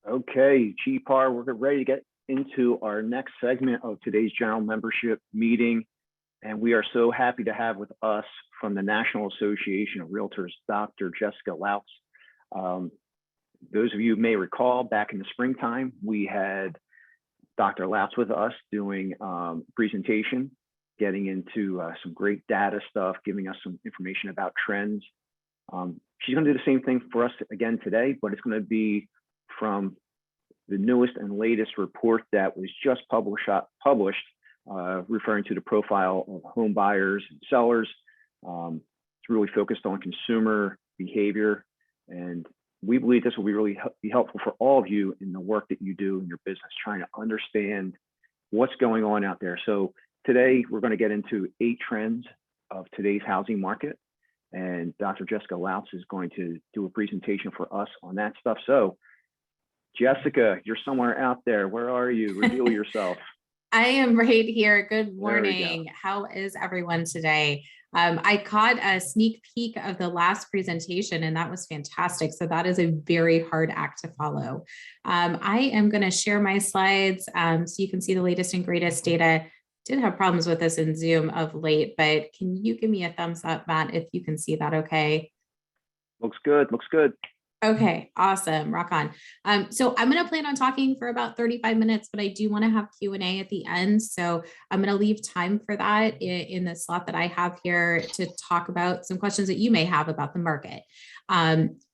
Okay, GPAR, we're ready to get into our next segment of today's general membership meeting. And we are so happy to have with us from the National Association of Realtors, Dr. Jessica Lautz. Those of you may recall back in the springtime, we had Dr. Lautz with us doing presentation, getting into some great data stuff, giving us some information about trends. She's going to do the same thing for us again today, but it's going to be from the newest and latest report that was just published, referring to the profile of home buyers and sellers. It's really focused on consumer behavior, and we believe this will be really be helpful for all of you in the work that you do in your business, trying to understand what's going on out there. So today we're going to get into 8 trends of today's housing market, and Dr. Jessica Lautz is going to do a presentation for us on that stuff. So Jessica, you're somewhere out there. Where are you? Reveal yourself. I am right here. Good morning. How is everyone today? I caught a sneak peek of the last presentation, and that was fantastic. So that is a very hard act to follow. I am going to share my slides so you can see the latest and greatest data. Did have problems with this in Zoom of late, but can you give me a thumbs up, Matt, if you can see that okay? Looks good. Looks good. Okay, awesome. Rock on. So I'm going to plan on talking for about 35 minutes, but I do want to have Q&A at the end. So I'm going to leave time for that in the slot that I have here to talk about some questions that you may have about the market.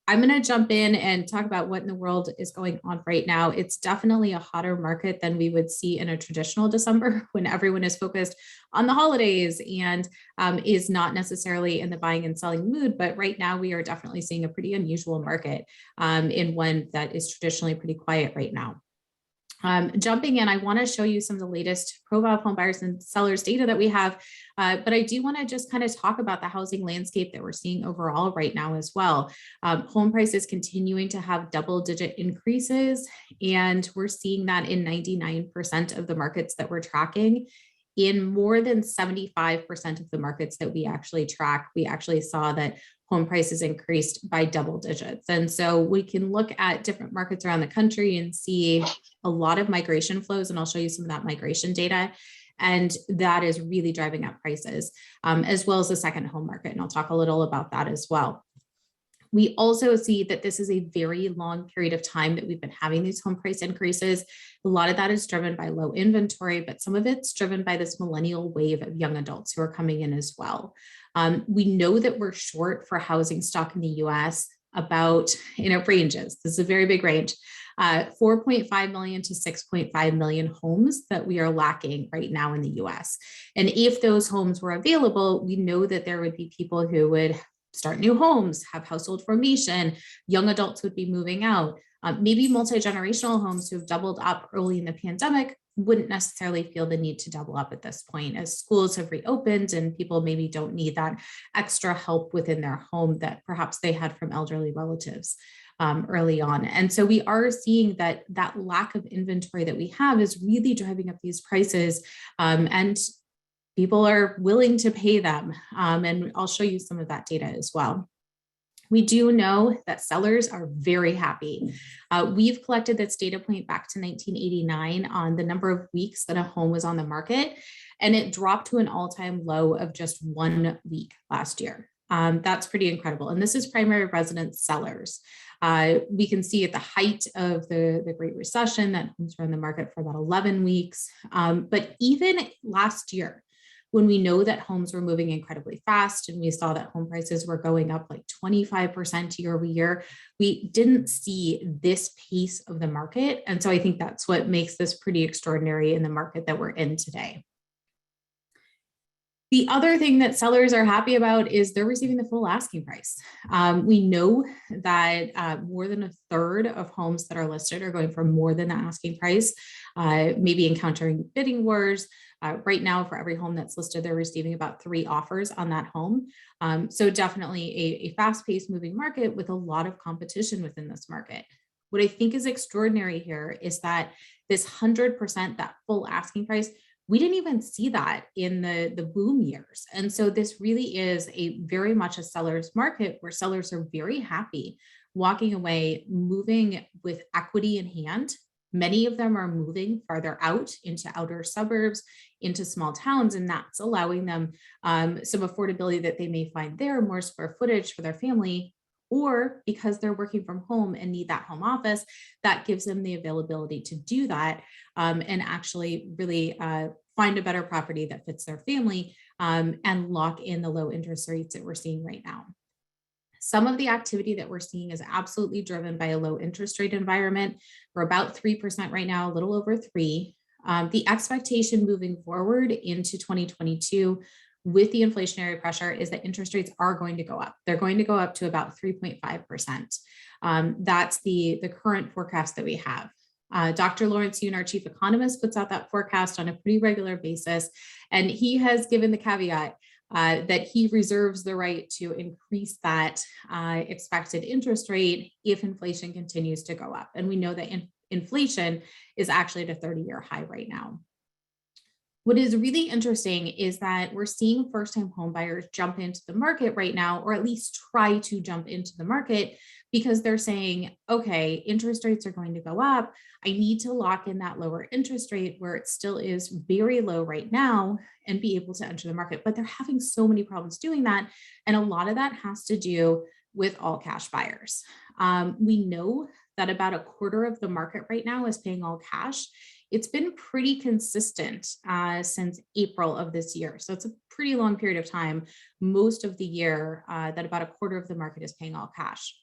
I'm going to jump in and talk about what in the world is going on right now. It's definitely a hotter market than we would see in a traditional December when everyone is focused on the holidays and is not necessarily in the buying and selling mood. But right now we are definitely seeing a pretty unusual market in one that is traditionally pretty quiet right now. Jumping in, I want to show you some of the latest profile of home buyers and sellers data that we have, but I do want to just kind of talk about the housing landscape that we're seeing overall right now as well. Home prices continuing to have double-digit increases, and we're seeing that in 99% of the markets that we're tracking. In more than 75% of the markets that we actually track, we actually saw that home prices increased by double digits. And so we can look at different markets around the country and see a lot of migration flows, and I'll show you some of that migration data. And that is really driving up prices, as well as the second home market. And I'll talk a little about that as well. We also see that this is a very long period of time that we've been having these home price increases. A lot of that is driven by low inventory, but some of it's driven by this millennial wave of young adults who are coming in as well. We know that we're short for housing stock in the US about, it ranges. This is a very big range. 4.5 million to 6.5 million homes that we are lacking right now in the US. And if those homes were available, we know that there would be people who would start new homes, have household formation, young adults would be moving out. Maybe multi-generational homes who have doubled up early in the pandemic wouldn't necessarily feel the need to double up at this point as schools have reopened and people maybe don't need that extra help within their home that perhaps they had from elderly relatives early on. And so we are seeing that lack of inventory that we have is really driving up these prices, and people are willing to pay them. And I'll show you some of that data as well. We do know that sellers are very happy. We've collected this data point back to 1989 on the number of weeks that a home was on the market, and it dropped to an all-time low of just 1 week last year. That's pretty incredible. And this is primary residence sellers. We can see at the height of the Great Recession that homes were on the market for about 11 weeks. But even last year, when we know that homes were moving incredibly fast and we saw that home prices were going up like 25% year over year, we didn't see this pace of the market. And so I think that's what makes this pretty extraordinary in the market that we're in today. The other thing that sellers are happy about is they're receiving the full asking price. We know that more than a third of homes that are listed are going for more than the asking price, maybe encountering bidding wars. Right now, for every home that's listed, they're receiving about 3 offers on that home. So definitely a fast-paced moving market with a lot of competition within this market. What I think is extraordinary here is that this 100%, that full asking price, we didn't even see that in the boom years. And so this really is very much a seller's market where sellers are very happy walking away, moving with equity in hand. Many of them are moving farther out into outer suburbs, into small towns, and that's allowing them some affordability that they may find there, more square footage for their family, or because they're working from home and need that home office, that gives them the availability to do that and actually really find a better property that fits their family and lock in the low interest rates that we're seeing right now. Some of the activity that we're seeing is absolutely driven by a low interest rate environment. We're about 3% right now, a little over 3. The expectation moving forward into 2022 with the inflationary pressure is that interest rates are going to go up. They're going to go up to about 3.5%. That's the current forecast that we have. Dr. Lautz, our chief economist, puts out that forecast on a pretty regular basis, and he has given the caveat that he reserves the right to increase that expected interest rate if inflation continues to go up. And we know that inflation is actually at a 30-year high right now. What is really interesting is that we're seeing first-time home buyers jump into the market right now, or at least try to jump into the market, because they're saying, okay, interest rates are going to go up. I need to lock in that lower interest rate where it still is very low right now and be able to enter the market. But they're having so many problems doing that. And a lot of that has to do with all cash buyers. We know that about a quarter of the market right now is paying all cash. It's been pretty consistent since April of this year. So it's a pretty long period of time, most of the year, that about a quarter of the market is paying all cash.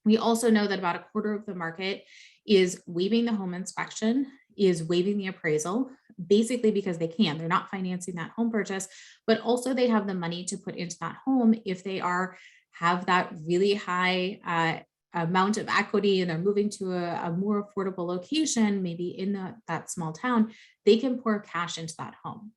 We also know that about a quarter of the market is waiving the home inspection, is waiving the appraisal, basically because they can. They're not financing that home purchase, but also they have the money to put into that home if they have that really high amount of equity and they're moving to a more affordable location, maybe in that small town, they can pour cash into that home.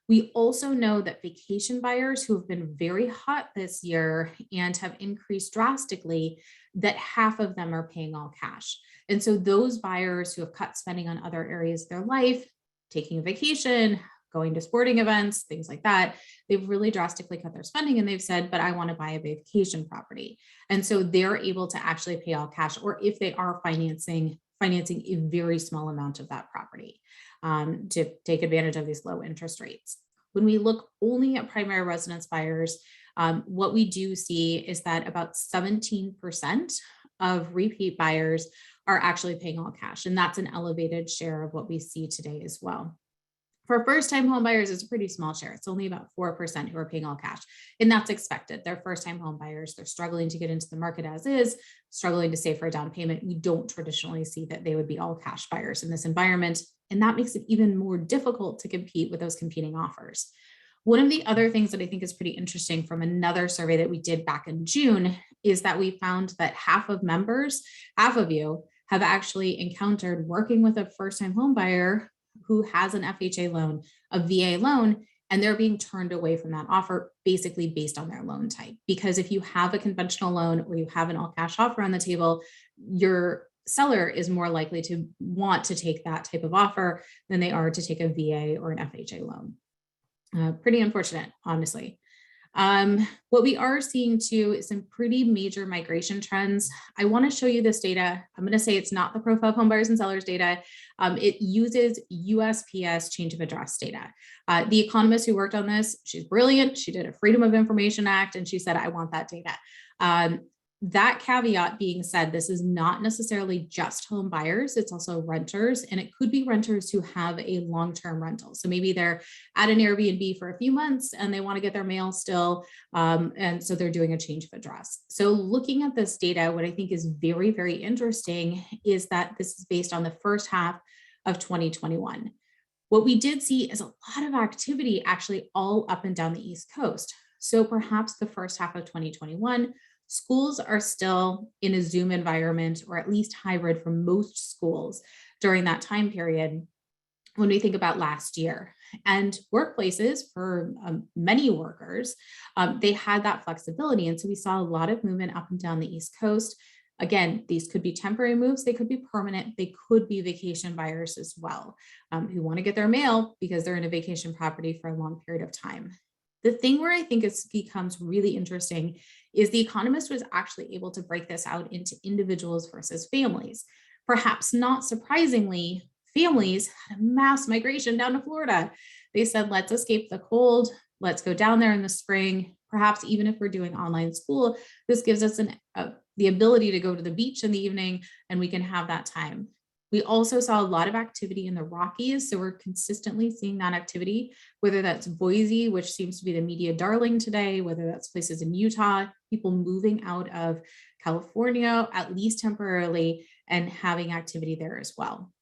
We also know that vacation buyers who have been very hot this year and have increased drastically, that half of them are paying all cash. And so those buyers who have cut spending on other areas of their life, taking a vacation, going to sporting events, things like that, they've really drastically cut their spending and they've said, but I want to buy a vacation property. And so they're able to actually pay all cash, or if they are financing a very small amount of that property to take advantage of these low interest rates. When we look only at primary residence buyers, what we do see is that about 17% of repeat buyers are actually paying all cash. And that's an elevated share of what we see today as well. For first-time home buyers, it's a pretty small share. It's only about 4% who are paying all cash. And that's expected. They're first-time home buyers. They're struggling to get into the market as is, struggling to save for a down payment. We don't traditionally see that they would be all cash buyers in this environment. And that makes it even more difficult to compete with those competing offers. One of the other things that I think is pretty interesting from another survey that we did back in June is that we found that half of you have actually encountered working with a first-time home buyer who has an FHA loan, a VA loan, and they're being turned away from that offer basically based on their loan type. Because if you have a conventional loan or you have an all cash offer on the table, your seller is more likely to want to take that type of offer than they are to take a VA or an FHA loan. Pretty unfortunate, honestly. What we are seeing too is some pretty major migration trends. I want to show you this data. I'm going to say it's not the profile of home buyers and sellers data. It uses USPS change of address data. The economist who worked on this, she's brilliant. She did a Freedom of Information Act and she said, I want that data. That caveat being said, this is not necessarily just home buyers, it's also renters, and it could be renters who have a long-term rental. So maybe they're at an Airbnb for a few months and they want to get their mail still, and so they're doing a change of address. So looking at this data, what I think is very, very interesting is that this is based on the first half of 2021. What we did see is a lot of activity actually all up and down the East Coast. So perhaps the first half of 2021, schools are still in a Zoom environment, or at least hybrid for most schools during that time period when we think about last year. And workplaces for many workers, they had that flexibility. And so we saw a lot of movement up and down the East Coast. Again, these could be temporary moves, they could be permanent, they could be vacation buyers as well, who want to get their mail because they're in a vacation property for a long period of time. The thing where I think it becomes really interesting is The Economist was actually able to break this out into individuals versus families. Perhaps not surprisingly, families had a mass migration down to Florida. They said, let's escape the cold. Let's go down there in the spring. Perhaps even if we're doing online school, this gives us the ability to go to the beach in the evening and we can have that time. We also saw a lot of activity in the Rockies. So we're consistently seeing that activity, whether that's Boise, which seems to be the media darling today, whether that's places in Utah, people moving out of California, at least temporarily, and having activity there as well.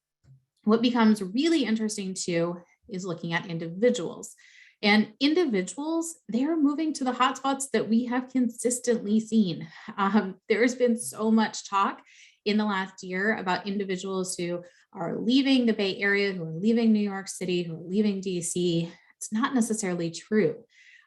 What becomes really interesting too is looking at individuals. And individuals, they are moving to the hotspots that we have consistently seen. There has been so much talk in the last year about individuals who are leaving the Bay Area, who are leaving New York City, who are leaving DC. It's not necessarily true.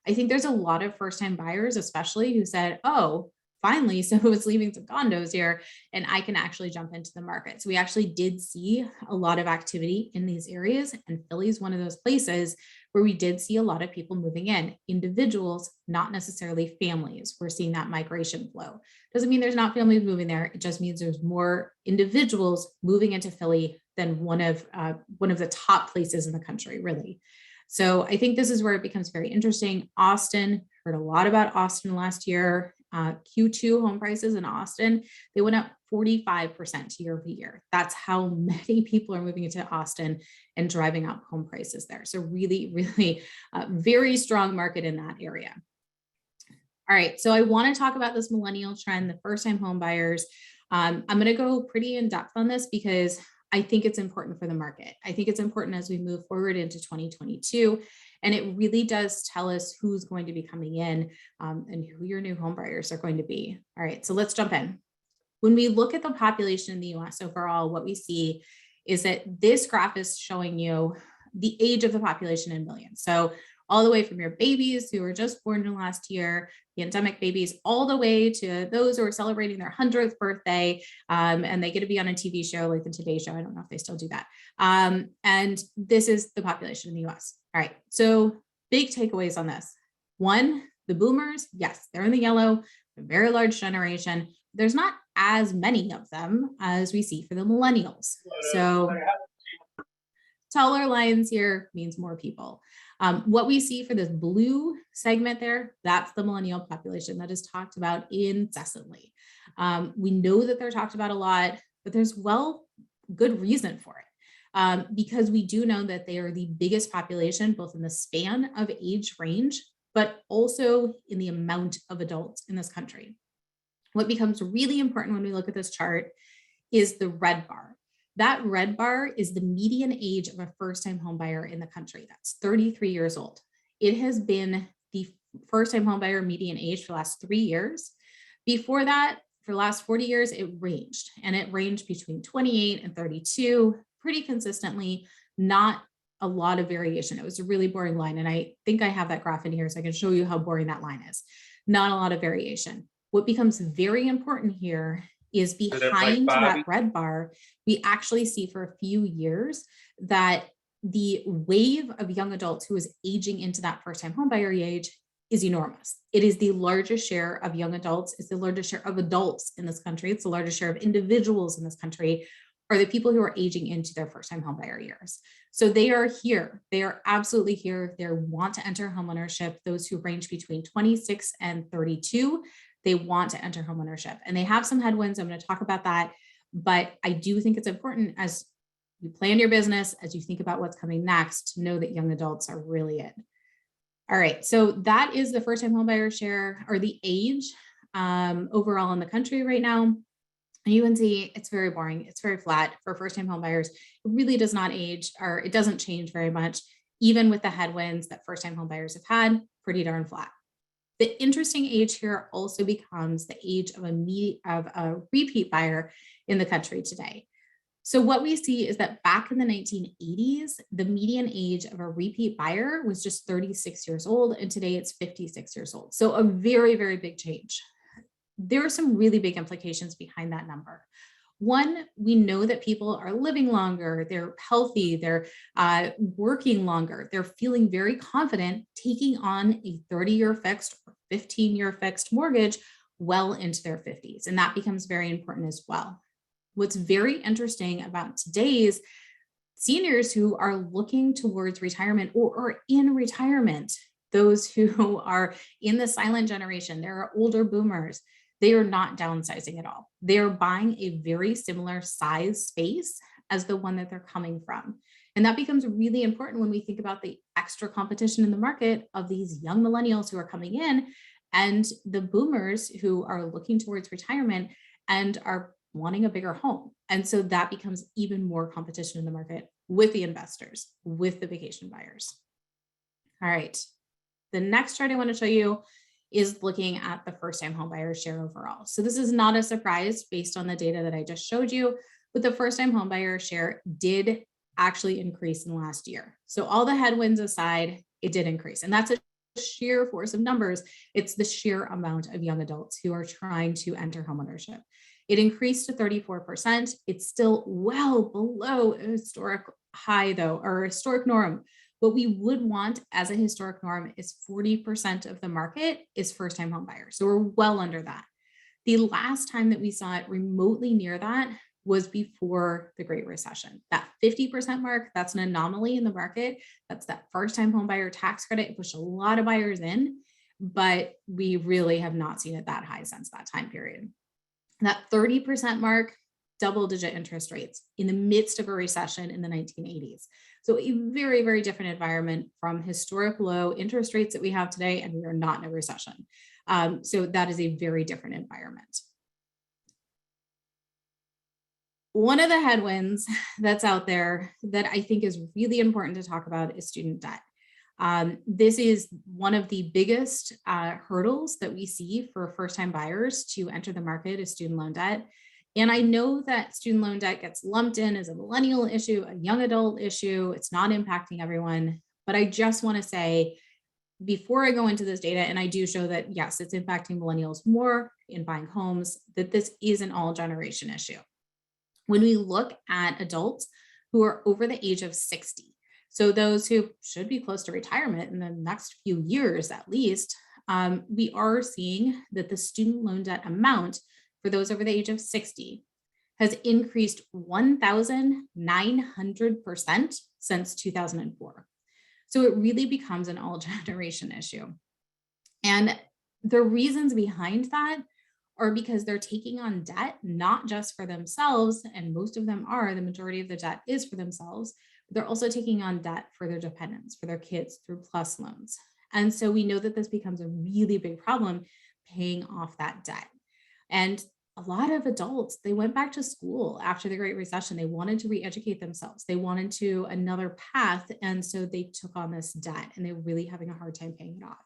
I think there's a lot of first-time buyers, especially, who said, oh, finally, someone's leaving some condos here and I can actually jump into the market. So we actually did see a lot of activity in these areas, and Philly is one of those places where we did see a lot of people moving in, individuals, not necessarily families. We're seeing that migration flow. Doesn't mean there's not families moving there. It just means there's more individuals moving into Philly than one of the top places in the country, really. So I think this is where it becomes very interesting. Austin, heard a lot about Austin last year. Q2 home prices in Austin, they went up 45% year over year. That's how many people are moving into Austin and driving up home prices there. So really, really very strong market in that area. All right, so I want to talk about this millennial trend, the first-time home buyers. I'm going to go pretty in depth on this because I think it's important for the market. I think it's important as we move forward into 2022. And it really does tell us who's going to be coming in and who your new home buyers are going to be. All right, so let's jump in. When we look at the population in the US overall, what we see is that this graph is showing you the age of the population in millions. So all the way from your babies who were just born in the last year, the endemic babies, all the way to those who are celebrating their 100th birthday, and they get to be on a TV show like the Today Show. I don't know if they still do that. And this is the population in the US. All right, so big takeaways on this. One, the boomers, yes, they're in the yellow, a very large generation. There's not as many of them as we see for the millennials. So taller lines here means more people. What we see for this blue segment there, that's the millennial population that is talked about incessantly. We know that they're talked about a lot, but there's good reason for it. Because we do know that they are the biggest population, both in the span of age range, but also in the amount of adults in this country. What becomes really important when we look at this chart is the red bar. That red bar is the median age of a first-time homebuyer in the country. That's 33 years old. It has been the first-time homebuyer median age for the last 3 years. Before that, for the last 40 years, it ranged between 28 and 32 pretty consistently, not a lot of variation. It was a really boring line. And I think I have that graph in here so I can show you how boring that line is. Not a lot of variation. What becomes very important here is behind that red bar, we actually see for a few years that the wave of young adults who is aging into that first-time homebuyer age is enormous. It is the largest share of young adults, it's the largest share of adults in this country, it's the largest share of individuals in this country, are the people who are aging into their first-time homebuyer years. So they are here, they are absolutely here, they want to enter homeownership, those who range between 26 and 32, they want to enter homeownership, and they have some headwinds. I'm going to talk about that, but I do think it's important as you plan your business, as you think about what's coming next, to know that young adults are really it. All right, so that is the first-time homebuyer share, or the age overall in the country right now. And you can see it's very boring. It's very flat for first-time homebuyers. It really does not age, or it doesn't change very much, even with the headwinds that first-time homebuyers have had. Pretty darn flat. The interesting age here also becomes the age of a repeat buyer in the country today. So what we see is that back in the 1980s, the median age of a repeat buyer was just 36 years old, and today it's 56 years old. So a very, very big change. There are some really big implications behind that number. One, we know that people are living longer, they're healthy, they're working longer, they're feeling very confident taking on a 30-year fixed or 15-year fixed mortgage well into their 50s. And that becomes very important as well. What's very interesting about today's seniors who are looking towards retirement or in retirement, those who are in the silent generation, there are older boomers, they are not downsizing at all. They are buying a very similar size space as the one that they're coming from. And that becomes really important when we think about the extra competition in the market of these young millennials who are coming in and the boomers who are looking towards retirement and are wanting a bigger home. And so that becomes even more competition in the market with the investors, with the vacation buyers. All right. The next chart I want to show you is looking at the first-time homebuyer share overall. So this is not a surprise based on the data that I just showed you, but the first-time homebuyer share did actually increase in the last year. So all the headwinds aside, it did increase. And that's a sheer force of numbers. It's the sheer amount of young adults who are trying to enter homeownership. It increased to 34%. It's still well below a historic high though, or a historic norm. What we would want as a historic norm is 40% of the market is first-time home buyers. So we're well under that. The last time that we saw it remotely near that was before the Great Recession. That 50% mark, that's an anomaly in the market. That's that first-time home buyer tax credit. It pushed a lot of buyers in, but we really have not seen it that high since that time period. That 30% mark, double-digit interest rates in the midst of a recession in the 1980s. So a very, very different environment from historic low interest rates that we have today, and we are not in a recession. So that is a very different environment. One of the headwinds that's out there that I think is really important to talk about is student debt. This is one of the biggest hurdles that we see for first-time buyers to enter the market is student loan debt. And I know that student loan debt gets lumped in as a millennial issue, a young adult issue. It's not impacting everyone. But I just want to say, before I go into this data, and I do show that, yes, it's impacting millennials more in buying homes, that this is an all generation issue. When we look at adults who are over the age of 60, so those who should be close to retirement in the next few years at least, we are seeing that the student loan debt amount for those over the age of 60 has increased 1,900% since 2004. So it really becomes an all generation issue. And the reasons behind that are because they're taking on debt, not just for themselves, and most of them are, the majority of the debt is for themselves, but they're also taking on debt for their dependents, for their kids through plus loans. And so we know that this becomes a really big problem paying off that debt. And a lot of adults, they went back to school after the Great Recession. They wanted to re-educate themselves. They wanted to another path. And so they took on this debt and they're really having a hard time paying it off.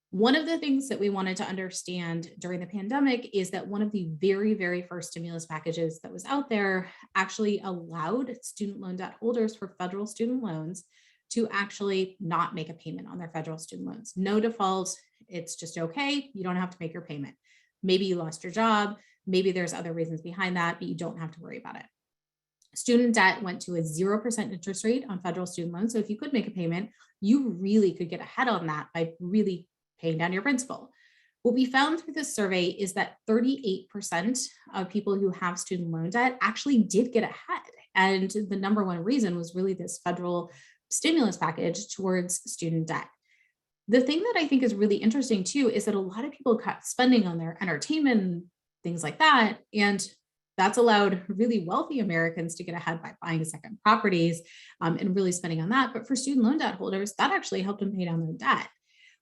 One of the things that we wanted to understand during the pandemic is that one of the very, very first stimulus packages that was out there actually allowed student loan debt holders for federal student loans to actually not make a payment on their federal student loans. No default. It's just okay. You don't have to make your payment. Maybe you lost your job. Maybe there's other reasons behind that, but you don't have to worry about it. Student debt went to a 0% interest rate on federal student loans. So if you could make a payment, you really could get ahead on that by really paying down your principal. What we found through this survey is that 38% of people who have student loan debt actually did get ahead. And the number one reason was really this federal stimulus package towards student debt. The thing that I think is really interesting too is that a lot of people cut spending on their entertainment and things like that. And that's allowed really wealthy Americans to get ahead by buying second properties and really spending on that. But for student loan debt holders, that actually helped them pay down their debt.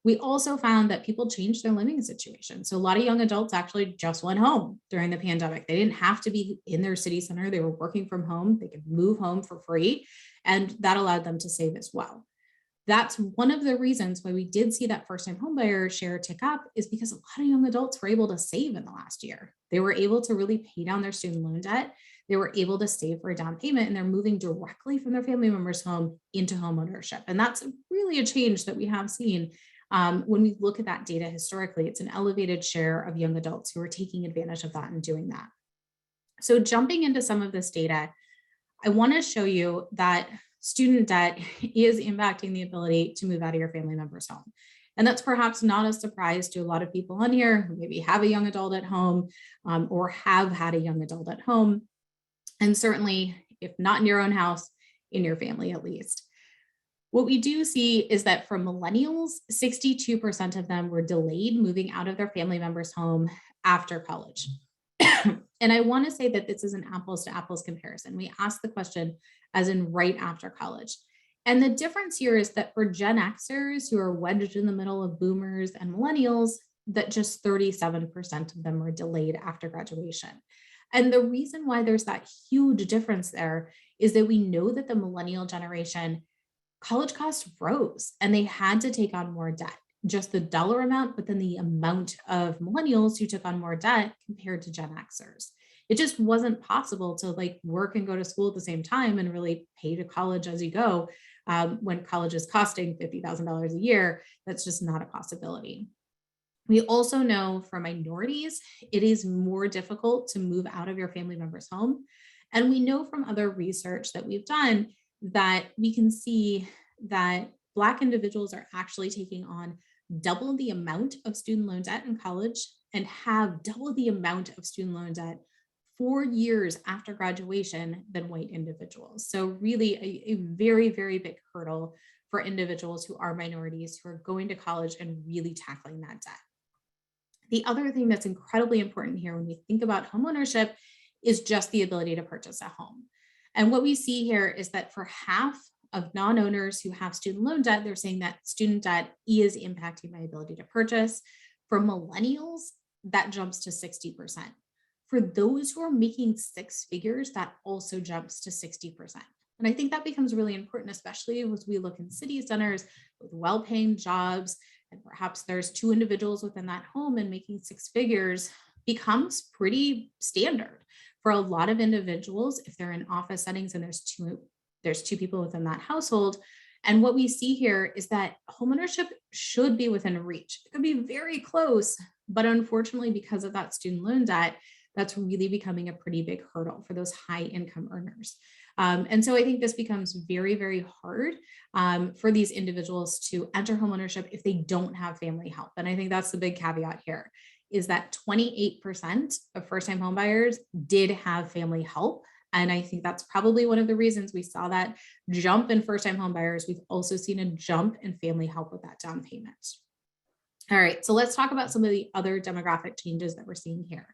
We also found that people changed their living situation. So a lot of young adults actually just went home during the pandemic. They didn't have to be in their city center. They were working from home. They could move home for free. And that allowed them to save as well. That's one of the reasons why we did see that first-time homebuyer share tick up is because a lot of young adults were able to save in the last year. They were able to really pay down their student loan debt. They were able to save for a down payment, and they're moving directly from their family member's home into home ownership. And that's really a change that we have seen. When we look at that data historically, it's an elevated share of young adults who are taking advantage of that and doing that. So jumping into some of this data, I want to show you that student debt is impacting the ability to move out of your family member's home. And that's perhaps not a surprise to a lot of people on here who maybe have a young adult at home or have had a young adult at home. And certainly, if not in your own house, in your family at least. What we do see is that for millennials, 62% of them were delayed moving out of their family member's home after college. And I want to say that this is an apples to apples comparison. We ask the question as in right after college. And the difference here is that for Gen Xers who are wedged in the middle of boomers and millennials, that just 37% of them were delayed after graduation. And the reason why there's that huge difference there is that we know that the millennial generation, college costs rose and they had to take on more debt, just the dollar amount, but then the amount of millennials who took on more debt compared to Gen Xers. It just wasn't possible to like work and go to school at the same time and really pay to college as you go when college is costing $50,000 a year. That's just not a possibility. We also know for minorities, it is more difficult to move out of your family member's home. And we know from other research that we've done that we can see that Black individuals are actually taking on double the amount of student loan debt in college and have double the amount of student loan debt 4 years after graduation than white individuals. So really a very, very big hurdle for individuals who are minorities who are going to college and really tackling that debt. The other thing that's incredibly important here when we think about homeownership is just the ability to purchase a home. And what we see here is that for half of non-owners who have student loan debt, they're saying that student debt is impacting my ability to purchase. For millennials, that jumps to 60%. For those who are making six figures, that also jumps to 60%. And I think that becomes really important, especially as we look in city centers with well-paying jobs, and perhaps there's two individuals within that home and making six figures becomes pretty standard for a lot of individuals if they're in office settings and there's two people within that household. And what we see here is that homeownership should be within reach. It could be very close, but unfortunately, because of that student loan debt, that's really becoming a pretty big hurdle for those high income earners. And so I think this becomes very, very hard for these individuals to enter homeownership if they don't have family help. And I think that's the big caveat here is that 28% of first-time homebuyers did have family help. And I think that's probably one of the reasons we saw that jump in first-time homebuyers. We've also seen a jump in family help with that down payment. All right, so let's talk about some of the other demographic changes that we're seeing here.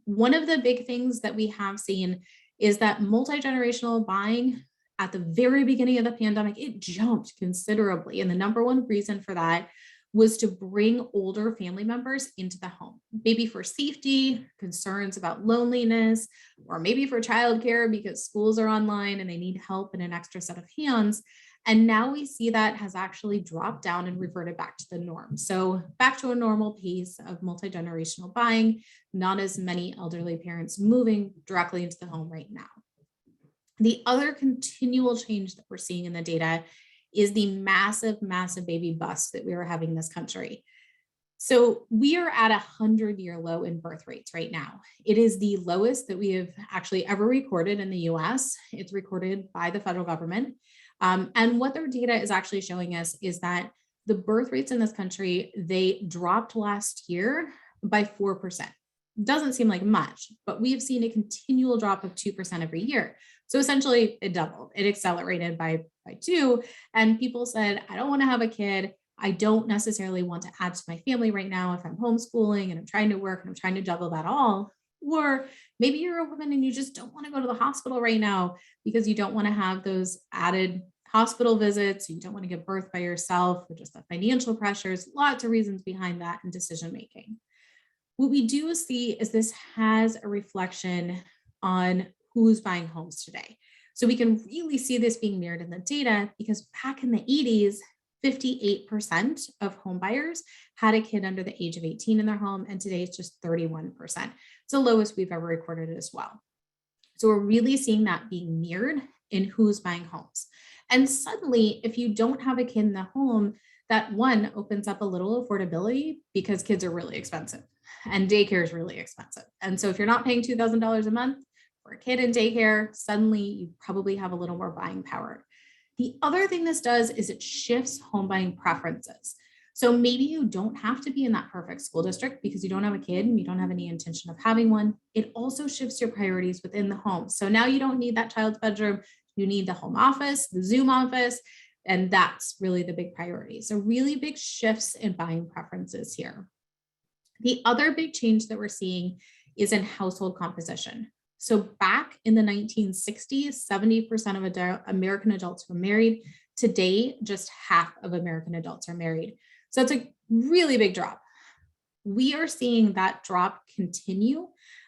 One of the big things that we have seen is that multi-generational buying at the very beginning of the pandemic, it jumped considerably. And the number one reason for that was to bring older family members into the home, maybe for safety, concerns about loneliness, or maybe for childcare because schools are online and they need help and an extra set of hands. And now we see that has actually dropped down and reverted back to the norm. So back to a normal pace of multi-generational buying, not as many elderly parents moving directly into the home right now. The other continual change that we're seeing in the data is the massive, massive baby bust that we are having in this country. So we are at 100-year low in birth rates right now. It is the lowest that we have actually ever recorded in the US. It's recorded by the federal government. And what their data is actually showing us is that the birth rates in this country, they dropped last year by 4%. Doesn't seem like much, but we have seen a continual drop of 2% every year. So essentially it doubled, it accelerated by 2. And people said, I don't want to have a kid. I don't necessarily want to add to my family right now if I'm homeschooling and I'm trying to work and I'm trying to juggle that all. Or maybe you're a woman and you just don't want to go to the hospital right now because you don't want to have those added hospital visits. You don't want to give birth by yourself or just the financial pressures, lots of reasons behind that and decision making. What we do see is this has a reflection on who's buying homes today. So we can really see this being mirrored in the data because back in the 80s, 58% of home buyers had a kid under the age of 18 in their home, and today it's just 31%. It's the lowest we've ever recorded as well. So we're really seeing that being mirrored in who's buying homes. And suddenly, if you don't have a kid in the home, that one opens up a little affordability because kids are really expensive and daycare is really expensive. And so if you're not paying $2,000 a month for a kid in daycare, suddenly you probably have a little more buying power. The other thing this does is it shifts home buying preferences. So maybe you don't have to be in that perfect school district because you don't have a kid and you don't have any intention of having one. It also shifts your priorities within the home. So now you don't need that child's bedroom. You need the home office, the Zoom office, and that's really the big priority. So really big shifts in buying preferences here. The other big change that we're seeing is in household composition. So back in the 1960s, 70% of American adults were married. Today, just half of American adults are married. So it's a really big drop. We are seeing that drop continue.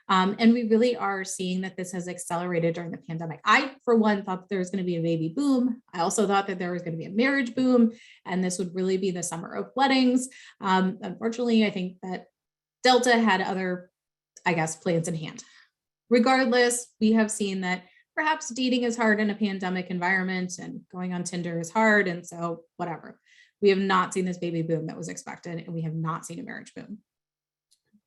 And we really are seeing that this has accelerated during the pandemic. I, for one, thought that there was going to be a baby boom. I also thought that there was going to be a marriage boom, and this would really be the summer of weddings. Unfortunately, I think that Delta had other, plans in hand. Regardless, we have seen that perhaps dating is hard in a pandemic environment and going on Tinder is hard. And so whatever, we have not seen this baby boom that was expected, and we have not seen a marriage boom.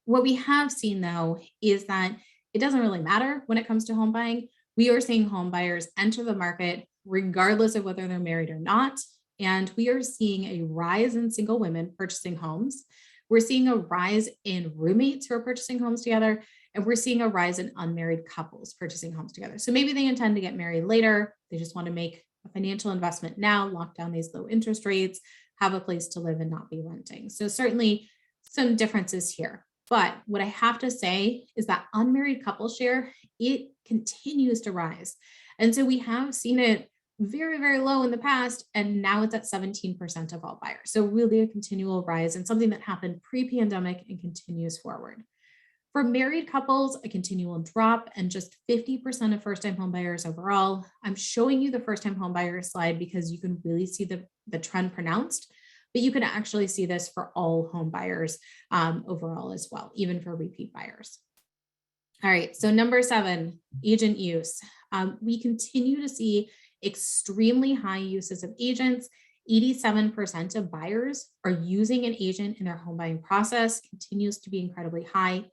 What we have seen though, is that it doesn't really matter when it comes to home buying. We are seeing home buyers enter the market regardless of whether they're married or not. And we are seeing a rise in single women purchasing homes. We're seeing a rise in roommates who are purchasing homes together. And we're seeing a rise in unmarried couples purchasing homes together. So maybe they intend to get married later. They just want to make a financial investment now, lock down these low interest rates, have a place to live and not be renting. So certainly some differences here. But what I have to say is that unmarried couple share, it continues to rise. And so we have seen it very, very low in the past, and now it's at 17% of all buyers. So really a continual rise and something that happened pre-pandemic and continues forward. For married couples, a continual drop and just 50% of first-time home buyers overall. I'm showing you the first-time home buyer slide because you can really see the trend pronounced, but you can actually see this for all home buyers overall as well, even for repeat buyers. All right, so number 7, agent use. We continue to see extremely high uses of agents. 87% of buyers are using an agent in their home buying process, continues to be incredibly high.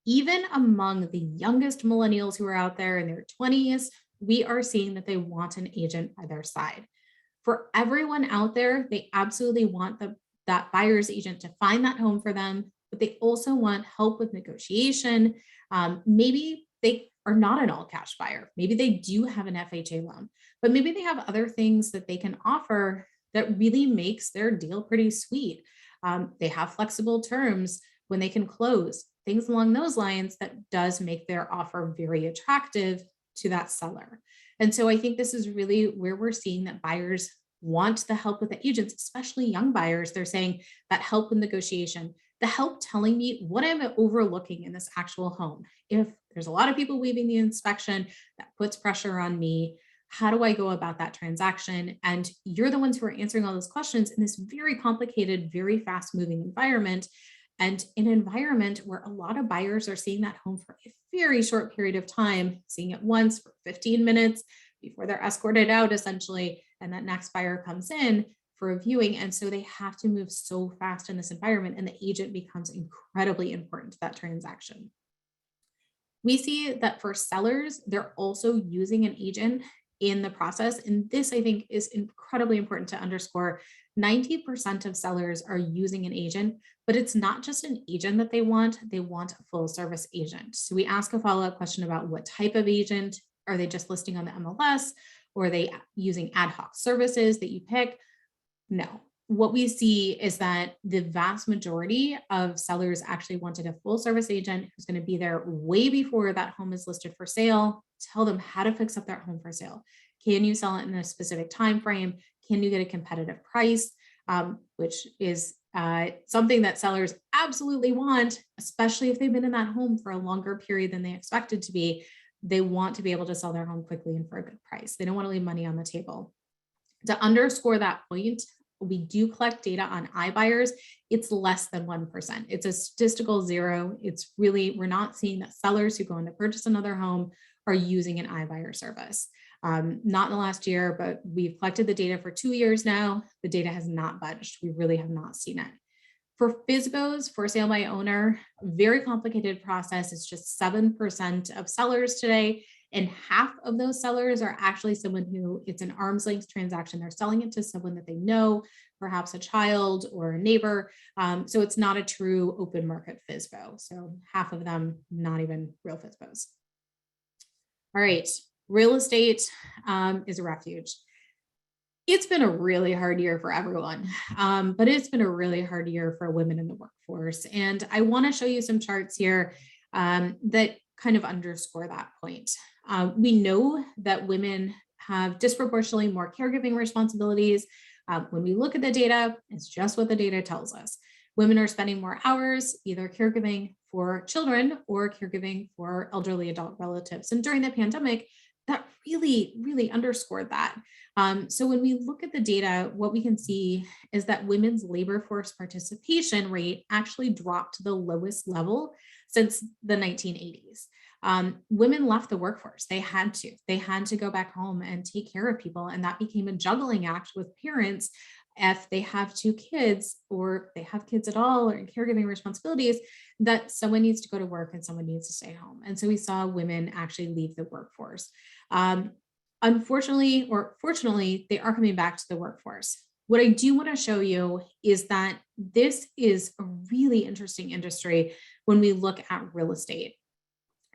Even among the youngest millennials who are out there in their 20s, we are seeing that they want an agent by their side. For everyone out there, they absolutely want that buyer's agent to find that home for them, but they also want help with negotiation. Maybe they are not an all cash buyer. Maybe they do have an FHA loan, but maybe they have other things that they can offer that really makes their deal pretty sweet. They have flexible terms when they can close, things along those lines that does make their offer very attractive to that seller. And so I think this is really where we're seeing that buyers want the help with the agents, especially young buyers. They're saying that help with negotiation, the help telling me what I'm overlooking in this actual home. If there's a lot of people waiving the inspection, that puts pressure on me. How do I go about that transaction? And you're the ones who are answering all those questions in this very complicated, very fast moving environment. And an environment where a lot of buyers are seeing that home for a very short period of time, seeing it once for 15 minutes before they're escorted out, essentially, and that next buyer comes in for a viewing. And so they have to move so fast in this environment, and the agent becomes incredibly important to that transaction. We see that for sellers, they're also using an agent in the process. And this, I think, is incredibly important to underscore. 90% of sellers are using an agent, but it's not just an agent that they want a full service agent. So we ask a follow-up question about what type of agent. Are they just listing on the MLS, or are they using ad hoc services that you pick? No. What we see is that the vast majority of sellers actually wanted a full service agent who's going to be there way before that home is listed for sale, tell them how to fix up that home for sale. Can you sell it in a specific time frame? Can you get a competitive price? Which is something that sellers absolutely want, especially if they've been in that home for a longer period than they expected to be. They want to be able to sell their home quickly and for a good price. They don't want to leave money on the table. To underscore that point, we do collect data on iBuyers. It's less than 1%. It's a statistical zero. It's really, we're not seeing that sellers who go in to purchase another home are using an iBuyer service. not in the last year, but we've collected the data for 2 years now. The data has not budged. We really have not seen it. For FSBOs, for sale by owner, very complicated process. It's just 7% of sellers today. And half of those sellers are actually someone who it's an arm's length transaction. They're selling it to someone that they know, perhaps a child or a neighbor. So it's not a true open market FSBO. So half of them, not even real FSBOs. All right, real estate is a refuge. It's been a really hard year for everyone, but it's been a really hard year for women in the workforce. And I want to show you some charts here that kind of underscore that point. We know that women have disproportionately more caregiving responsibilities. When we look at the data, it's just what the data tells us. Women are spending more hours either caregiving for children or caregiving for elderly adult relatives. And during the pandemic, that really, really underscored that. So when we look at the data, what we can see is that women's labor force participation rate actually dropped to the lowest level since the 1980s. Women left the workforce. They had to go back home and take care of people. And that became a juggling act with parents. If they have 2 kids or they have kids at all or in caregiving responsibilities, that someone needs to go to work and someone needs to stay home. And so we saw women actually leave the workforce. Unfortunately, or fortunately, they are coming back to the workforce. What I do want to show you is that this is a really interesting industry when we look at real estate.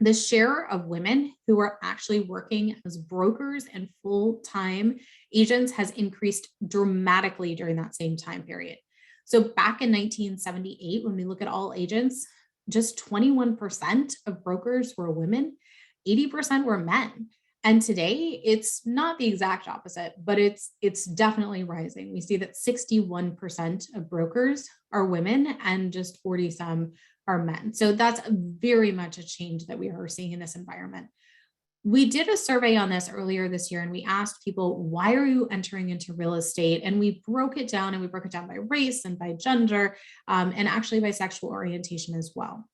The share of women who are actually working as brokers and full-time agents has increased dramatically during that same time period. So back in 1978, when we look at all agents, just 21% of brokers were women, 80% were men. And today it's not the exact opposite, but it's definitely rising. We see that 61% of brokers are women and just 40 some are men. So that's very much a change that we are seeing in this environment. We did a survey on this earlier this year and we asked people, why are you entering into real estate? And we broke it down by race and by gender and actually by sexual orientation as well.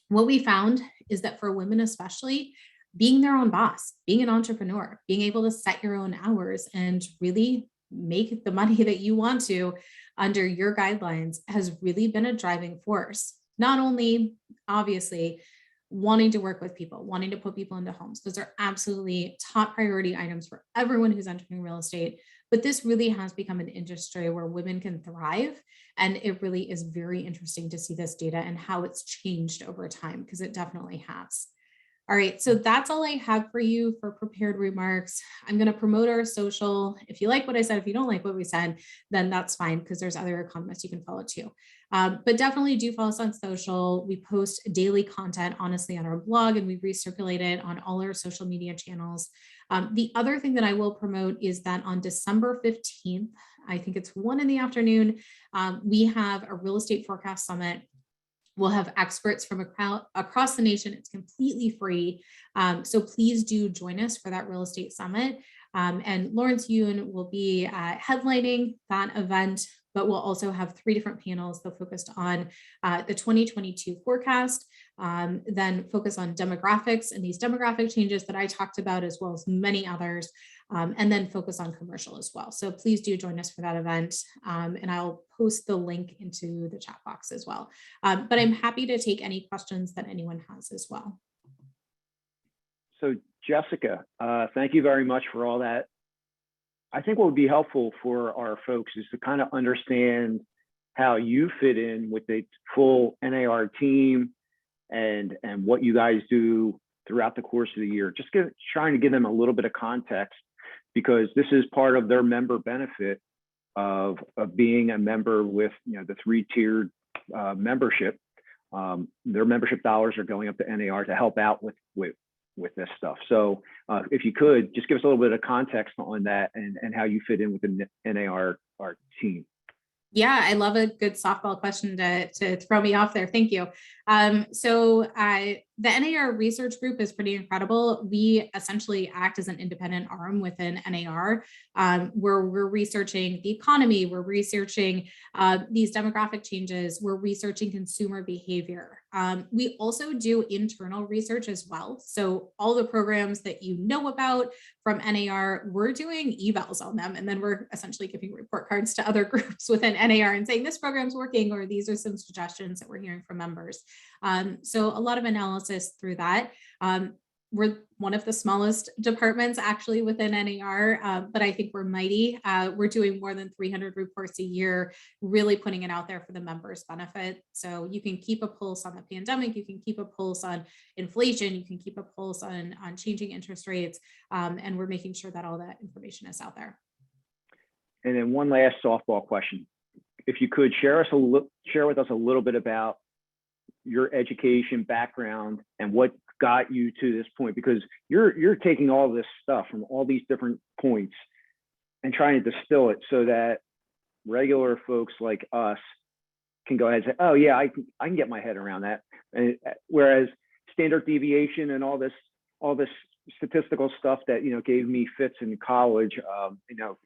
What we found is that for women especially, being their own boss, being an entrepreneur, being able to set your own hours and really make the money that you want to under your guidelines has really been a driving force. Not only, obviously, wanting to work with people, wanting to put people into homes. Those are absolutely top priority items for everyone who's entering real estate. But this really has become an industry where women can thrive. And it really is very interesting to see this data and how it's changed over time, because it definitely has. All right, so that's all I have for you for prepared remarks. I'm going to promote our social. If you like what I said, if you don't like what we said, then that's fine, because there's other economists you can follow too. But definitely do follow us on social. We post daily content, honestly, on our blog, and we recirculate it on all our social media channels. The other thing that I will promote is that on December 15th, I think it's 1 p.m, we have a real estate forecast summit. We'll have experts from across the nation. It's completely free. So please do join us for that real estate summit. And Lawrence Yoon will be headlining that event, but we'll also have 3 different panels that focused on the 2022 forecast, then focus on demographics and these demographic changes that I talked about, as well as many others, and then focus on commercial as well. So please do join us for that event. And I'll post the link into the chat box as well. But I'm happy to take any questions that anyone has as well. So Jessica, thank you very much for all that. I think what would be helpful for our folks is to kind of understand how you fit in with the full NAR team and what you guys do throughout the course of the year. Just trying to give them a little bit of context, because this is part of their member benefit of being a member with the 3-tiered membership. Their membership dollars are going up to NAR to help out with this stuff. So if you could just give us a little bit of context on that and how you fit in with the NAR team. Yeah, I love a good softball question to throw me off there. Thank you. So the NAR research group is pretty incredible. We essentially act as an independent arm within NAR, where we're researching the economy, we're researching these demographic changes, we're researching consumer behavior. We also do internal research as well. So all the programs that you know about from NAR, we're doing evals on them. And then we're essentially giving report cards to other groups within NAR and saying this program's working, or these are some suggestions that we're hearing from members. So a lot of analysis through that. We're one of the smallest departments actually within NAR, but I think we're mighty. We're doing more than 300 reports a year, really putting it out there for the members' benefit. So you can keep a pulse on the pandemic, you can keep a pulse on inflation, you can keep a pulse on changing interest rates, and we're making sure that all that information is out there. And then one last softball question. If you could share with us a little bit about your education background and what got you to this point, because you're taking all this stuff from all these different points and trying to distill it so that regular folks like us can go ahead and say, oh yeah, I can get my head around that. And whereas standard deviation and all this statistical stuff that gave me fits in college,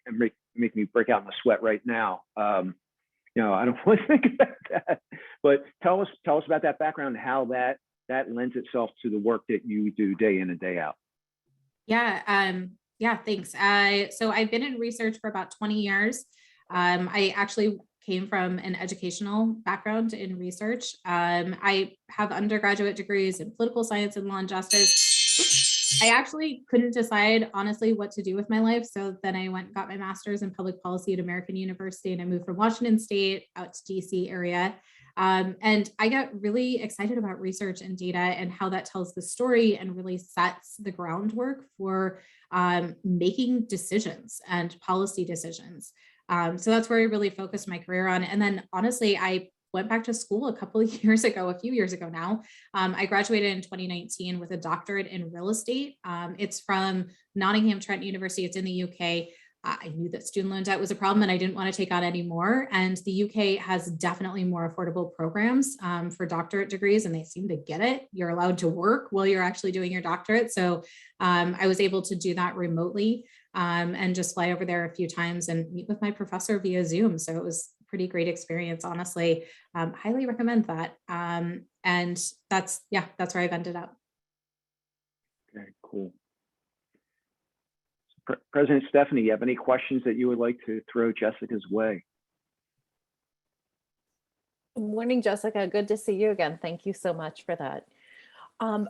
and make me break out in the sweat right now. I don't want to think about that, but tell us about that background and how that lends itself to the work that you do day in and day out. Yeah, thanks. So I've been in research for about 20 years. I actually came from an educational background in research. I have undergraduate degrees in political science and law and justice. I actually couldn't decide, honestly, what to do with my life. So then I went and got my master's in public policy at American University, and I moved from Washington State out to DC area. And I got really excited about research and data and how that tells the story and really sets the groundwork for making decisions and policy decisions. So that's where I really focused my career on. And then honestly, I went back to school a few years ago now. I graduated in 2019 with a doctorate in real estate. It's from Nottingham Trent University. It's in the UK. I knew that student loan debt was a problem and I didn't want to take on any more. And the UK has definitely more affordable programs for doctorate degrees, and they seem to get it. You're allowed to work while you're actually doing your doctorate. So I was able to do that remotely and just fly over there a few times and meet with my professor via Zoom. So it was a pretty great experience, honestly. Highly recommend that. And that's where I've ended up. Okay, cool. President Stephanie, you have any questions that you would like to throw Jessica's way? Good morning, Jessica. Good to see you again. Thank you so much for that.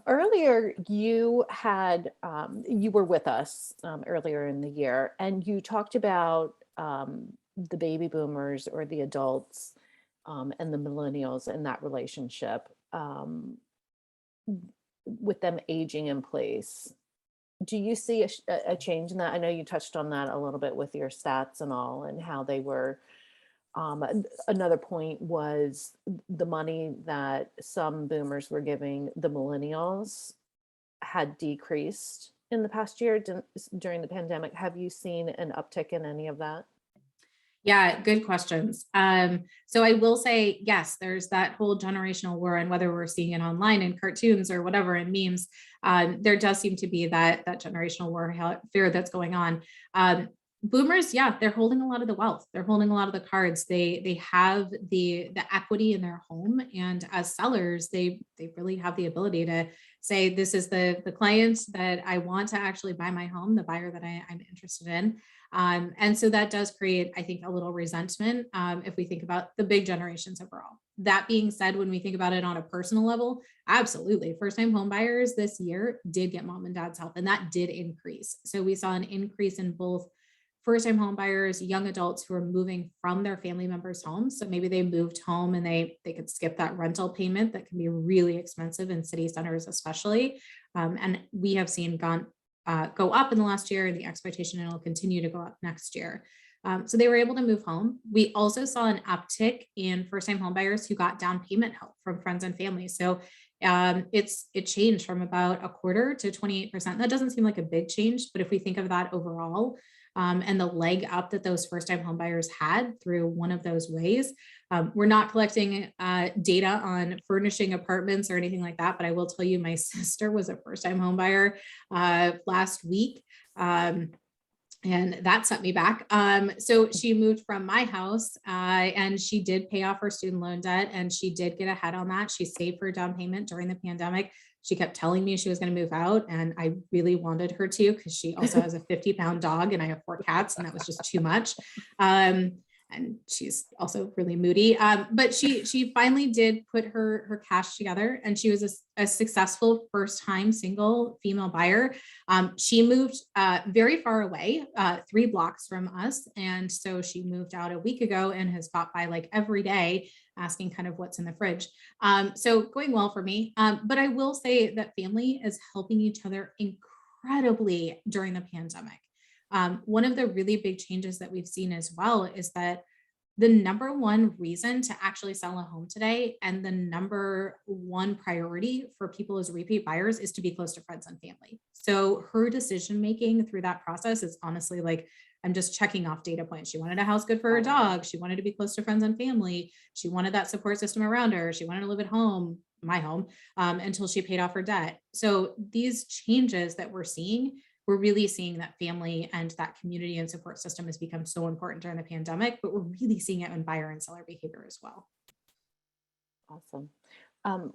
Earlier, you were with us earlier in the year, and you talked about the baby boomers or the adults and the millennials and that relationship with them aging in place. Do you see a change in that? I know you touched on that a little bit with your stats and all, and how they were. Another point was the money that some boomers were giving the millennials had decreased in the past year during the pandemic. Have you seen an uptick in any of that? Yeah, good questions. So I will say, yes, there's that whole generational war, and whether we're seeing it online in cartoons or whatever in memes, there does seem to be that generational warfare that's going on. Boomers, yeah, they're holding a lot of the wealth. They're holding a lot of the cards. They have the equity in their home, and as sellers, they really have the ability to say, this is the client that I want to actually buy my home, the buyer that I'm interested in. And so that does create, I think, a little resentment if we think about the big generations overall. That being said, when we think about it on a personal level, absolutely. First-time home buyers this year did get mom and dad's help, and that did increase. So we saw an increase in both first-time home buyers, young adults who are moving from their family members' homes. So maybe they moved home and they could skip that rental payment that can be really expensive in city centers, especially. And we have seen go up in the last year, and the expectation it'll continue to go up next year. So they were able to move home. We also saw an uptick in first-time home buyers who got down payment help from friends and family. So it changed from about a quarter to 28%. That doesn't seem like a big change, but if we think of that overall, and the leg up that those first-time home buyers had through one of those ways, We're not collecting data on furnishing apartments or anything like that, but I will tell you, my sister was a first-time home buyer last week. And that set me back. So she moved from my house and she did pay off her student loan debt, and she did get ahead on that. She saved for a down payment during the pandemic. She kept telling me she was going to move out, and I really wanted her to, because she also has a 50-pound dog and I have 4 cats, and that was just too much. And she's also really moody. But she finally did put her cash together, and she was a successful first-time single female buyer. She moved very far away, 3 blocks from us. And so she moved out a week ago and has stopped by like every day asking kind of what's in the fridge. So going well for me. But I will say that family is helping each other incredibly during the pandemic. One of the really big changes that we've seen as well is that the number one reason to actually sell a home today, and the number one priority for people as repeat buyers, is to be close to friends and family. So her decision making through that process is honestly like, I'm just checking off data points. She wanted a house good for her dog. She wanted to be close to friends and family. She wanted that support system around her. She wanted to live at home, my home, until she paid off her debt. So these changes that we're seeing, we're really seeing that family and that community and support system has become so important during the pandemic, but we're really seeing it in buyer and seller behavior as well. Awesome.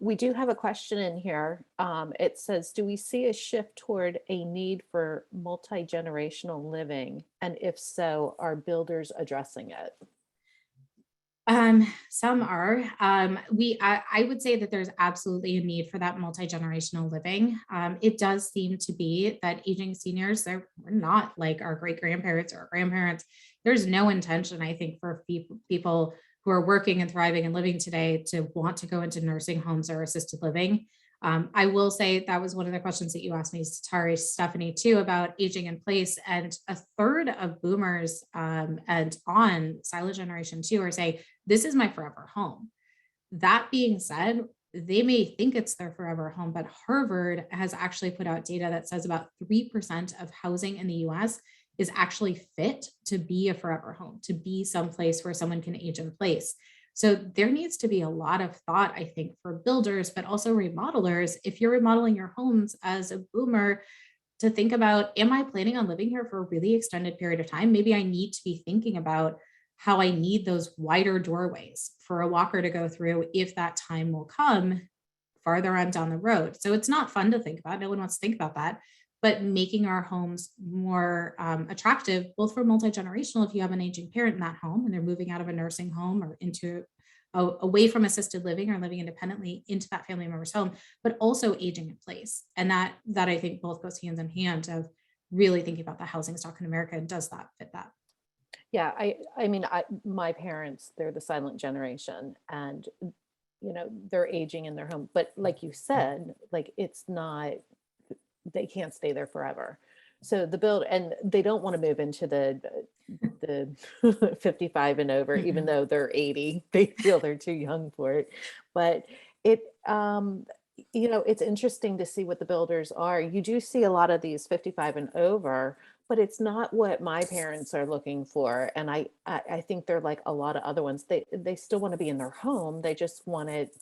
We do have a question in here. It says, do we see a shift toward a need for multi-generational living? And if so, are builders addressing it? Some are. I would say that there's absolutely a need for that multi-generational living. It does seem to be that aging seniors, we're not like our great grandparents or grandparents. There's no intention, I think, for people who are working and thriving and living today to want to go into nursing homes or assisted living. I will say that was one of the questions that you asked me, Stephanie, too, about aging in place. And a third of boomers and on silent generation too are saying, this is my forever home. That being said, they may think it's their forever home, but Harvard has actually put out data that says about 3% of housing in the US is actually fit to be a forever home, to be someplace where someone can age in place. So there needs to be a lot of thought, I think, for builders, but also remodelers. If you're remodeling your homes as a boomer, to think about, am I planning on living here for a really extended period of time? Maybe I need to be thinking about how I need those wider doorways for a walker to go through if that time will come farther on down the road. So it's not fun to think about. No one wants to think about that. But making our homes more attractive, both for multi-generational, if you have an aging parent in that home and they're moving out of a nursing home or into away from assisted living or living independently into that family member's home, but also aging in place. And that I think both goes hands in hand of really thinking about the housing stock in America, and does that fit that? Yeah, I mean, my parents, they're the silent generation, and they're aging in their home. But like you said, like it's not, they can't stay there forever. So and they don't want to move into the 55 and over, even though they're 80, they feel they're too young for it. But it's interesting to see what the builders are. You do see a lot of these 55 and over, but it's not what my parents are looking for. And I think they're like a lot of other ones. They still want to be in their home. They just want it,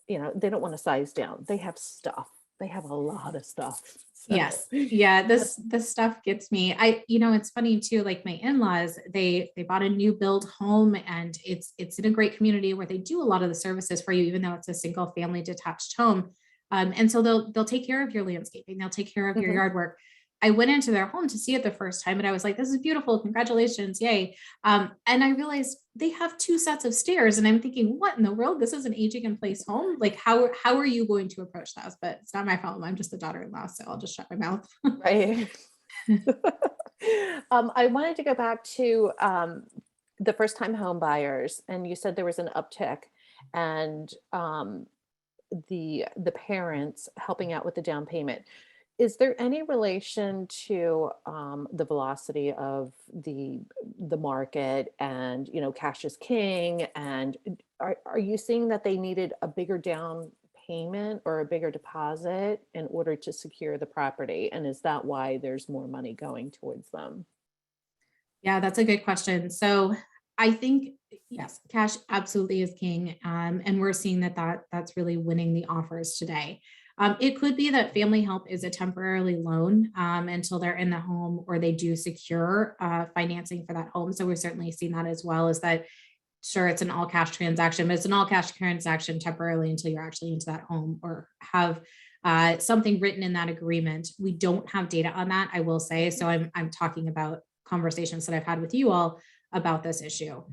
they don't want to size down. They have stuff. They have a lot of stuff. So. Yes. Yeah. This stuff gets me. It's funny too, like my in-laws, they bought a new build home, and it's in a great community where they do a lot of the services for you, even though it's a single family detached home. And so they'll take care of your landscaping. They'll take care of your yard work. I went into their home to see it the first time, and I was like, this is beautiful. Congratulations. Yay. And I realized they have 2 sets of stairs, and I'm thinking, what in the world? This is an aging in place home. Like, how are you going to approach that? But it's not my problem. I'm just the daughter-in-law, so I'll just shut my mouth. Right. I wanted to go back to the first-time home buyers, and you said there was an uptick, and the parents helping out with the down payment. Is there any relation to the velocity of the market, and cash is king? And are you seeing that they needed a bigger down payment or a bigger deposit in order to secure the property? And is that why there's more money going towards them? Yeah, that's a good question. So I think, yes, cash absolutely is king. And we're seeing that's really winning the offers today. It could be that family help is a temporary loan until they're in the home or they do secure financing for that home. So we've certainly seen that as well, is that sure, it's an all cash transaction, but it's an all cash transaction temporarily until you're actually into that home or have something written in that agreement. We don't have data on that, I will say. So I'm talking about conversations that I've had with you all about this issue.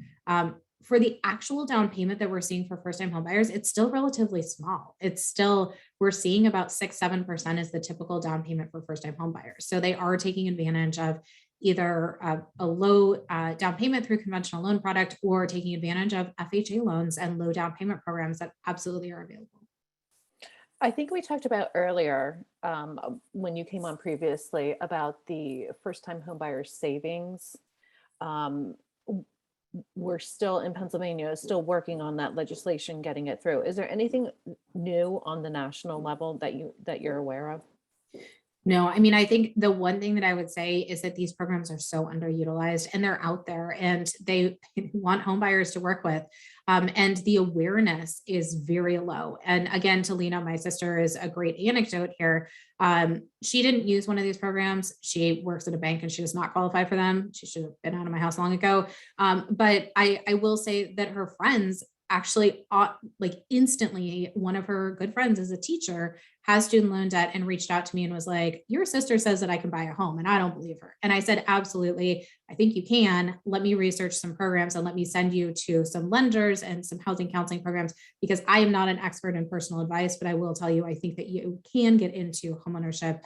For the actual down payment that we're seeing for first-time homebuyers, it's still relatively small. It's still, we're seeing about 6-7% is the typical down payment for first-time homebuyers. So they are taking advantage of either a low down payment through conventional loan product or taking advantage of FHA loans and low down payment programs that absolutely are available. I think we talked about earlier when you came on previously about the first-time homebuyer savings. We're still in Pennsylvania, still working on that legislation, getting it through. Is there anything new on the national level that you're aware of? No, I mean, I think the one thing that I would say is that these programs are so underutilized and they're out there and they want home buyers to work with. And the awareness is very low. And again, Talina, my sister, is a great anecdote here. She didn't use one of these programs. She works at a bank and she does not qualify for them. She should have been out of my house long ago. But I will say that her friends actually like instantly, one of her good friends is a teacher, has student loan debt, and reached out to me and was like, your sister says that I can buy a home. And I don't believe her. And I said, absolutely, I think you can. Let me research some programs and let me send you to some lenders and some housing counseling programs, because I am not an expert in personal advice, but I will tell you, I think that you can get into homeownership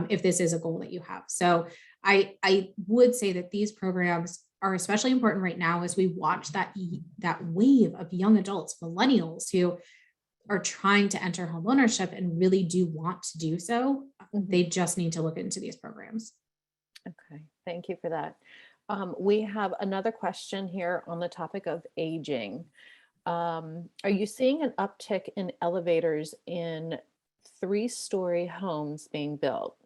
if this is a goal that you have. So I would say that these programs are especially important right now as we watch that wave of young adults, millennials, who are trying to enter home ownership and really do want to do so. They just need to look into these programs. Okay, thank you for that. We have another question here on the topic of aging. Are you seeing an uptick in elevators in 3-story homes being built?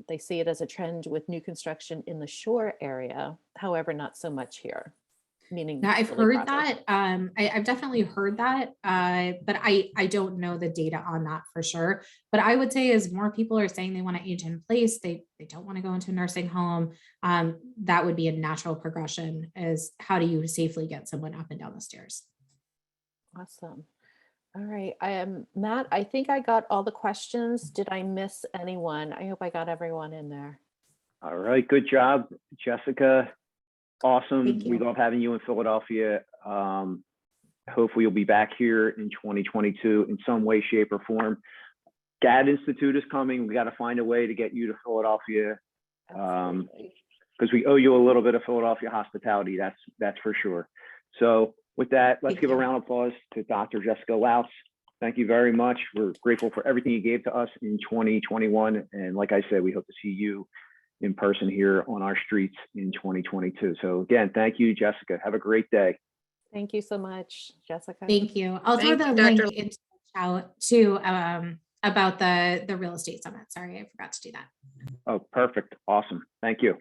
They see it as a trend with new construction in the shore area, however, not so much here. Meaning, now, I've heard that. I've definitely heard that, but I don't know the data on that for sure. But I would say, as more people are saying they want to age in place, they don't want to go into a nursing home. That would be a natural progression. Is how do you safely get someone up and down the stairs? Awesome. All right. Matt, I think I got all the questions. Did I miss anyone? I hope I got everyone in there. All right. Good job, Jessica. Awesome. We love having you in Philadelphia. Hopefully you'll be back here in 2022 in some way, shape, or form. GAD Institute is coming. We got to find a way to get you to Philadelphia because we owe you a little bit of Philadelphia hospitality. That's for sure. So with that, let's give a round of applause to Dr. Jessica Lautz. Thank you very much. We're grateful for everything you gave to us in 2021. And like I said, we hope to see you in person here on our streets in 2022. So again, thank you, Jessica. Have a great day. Thank you so much, Jessica. Thank you. I'll throw the link into the chat too about the real estate summit. Sorry, I forgot to do that. Oh, perfect. Awesome. Thank you.